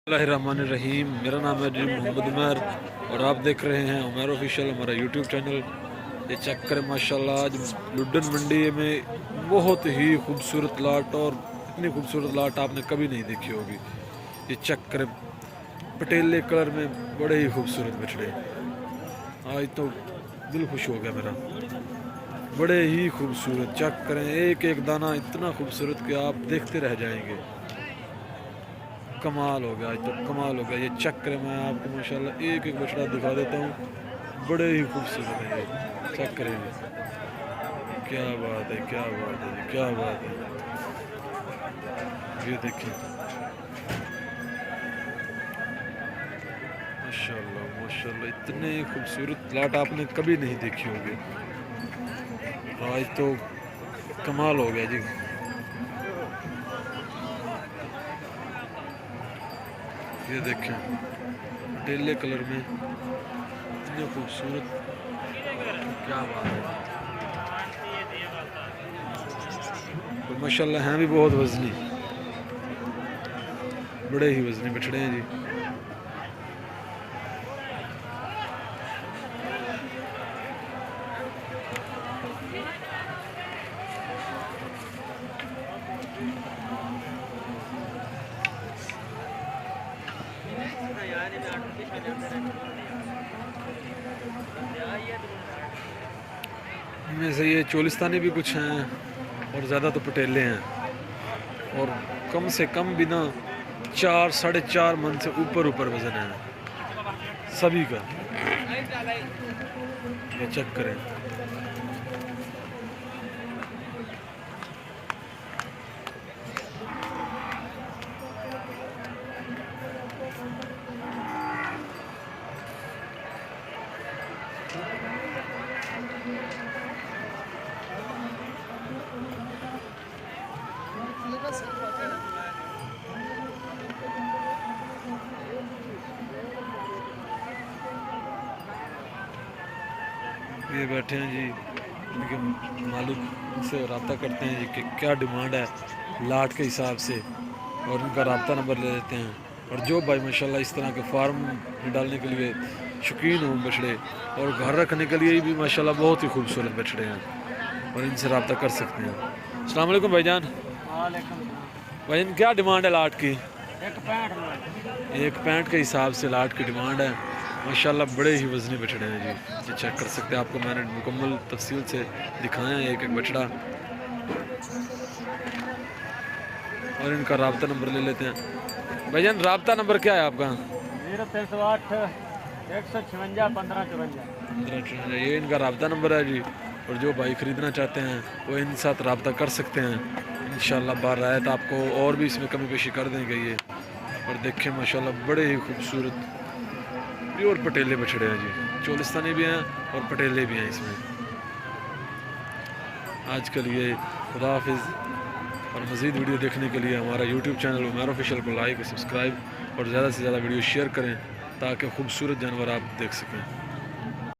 बिस्मिल्लाहिर्रहमानिर्रहीम। मेरा नाम है जी मोहम्मद उमर और आप देख रहे हैं उमर ऑफिशियल, हमारा यूट्यूब चैनल। ये चेक करें माशाल्लाह, आज लुड्डन मंडी में बहुत ही खूबसूरत लाट, और इतनी खूबसूरत लाट आपने कभी नहीं देखी होगी। ये चेक करें, पटेले कलर में बड़े ही खूबसूरत बछड़े। आज तो दिल खुश हो गया मेरा, बड़े ही खूबसूरत। चेक करें, एक एक दाना इतना खूबसूरत कि आप देखते रह जाएंगे। कमाल हो गया, आज तो कमाल हो गया। ये चेक करें, मैं आपको माशाल्लाह एक एक बछड़ा दिखा देता हूँ, बड़े ही खूबसूरत है। ये चेक करें, क्या बात है, क्या बात है, क्या बात है। ये देखिए माशाल्लाह माशाल्लाह, इतने खूबसूरत लाट आपने कभी नहीं देखी होगी। आज तो कमाल हो गया जी। ये देखें, पटेले कलर में इतने खूबसूरत, क्या बात है। तो माशाल्लाह हैं भी बहुत वजनी, बड़े ही वजनी बछड़े हैं जी। इनमें से ये चोलिस्तानी भी कुछ हैं और ज़्यादा तो पटेले हैं, और कम से कम भी ना 4 साढ़े 4 मन से ऊपर वजन है सभी का। ये चेक करें, ये बैठे हैं जी, इनके मालिक से रब्ता करते हैं जी कि क्या डिमांड है लाट के हिसाब से, और इनका रब्ता नंबर ले लेते हैं। और जो भाई माशाल्लाह इस तरह के फार्म में डालने के लिए शौकीन हो बछड़े, और घर रखने के लिए भी माशाल्लाह बहुत ही खूबसूरत बछड़े हैं, और इनसे रब्ता कर सकते हैं। अस्सलाम वालेकुम भाईजान। भाईजान क्या डिमांड है लाट की? 1.65 के हिसाब से लाट की डिमांड है। माशाल्लाह बड़े ही वजनी बछड़े हैं जी। ये चेक कर सकते हैं, आपको मैंने मुकम्मल तफसील से दिखाया है एक एक बछड़ा। और इनका राब्ता नंबर ले लेते हैं। भाईजान राब्ता नंबर क्या है आपका? 038 156 1554। ये इनका राब्ता नंबर है जी। और जो भाई ख़रीदना चाहते हैं वो इनके साथ रब्ता कर सकते हैं। इंशाल्लाह बार आए तो आपको और भी इसमें कमी पेशी कर देंगे ये। और देखें माशाल्लाह बड़े ही खूबसूरत प्योर पटेले बछड़े हैं जी। चोलिस्तानी भी हैं और पटेले भी हैं इसमें। आज के लिए खुदा हाफिज़, और मज़ीद वीडियो देखने के लिए हमारा यूट्यूब चैनल उमर ऑफिशियल को लाइक, सब्सक्राइब और ज़्यादा से ज़्यादा वीडियो शेयर करें ताकि खूबसूरत जानवर आप देख सकें।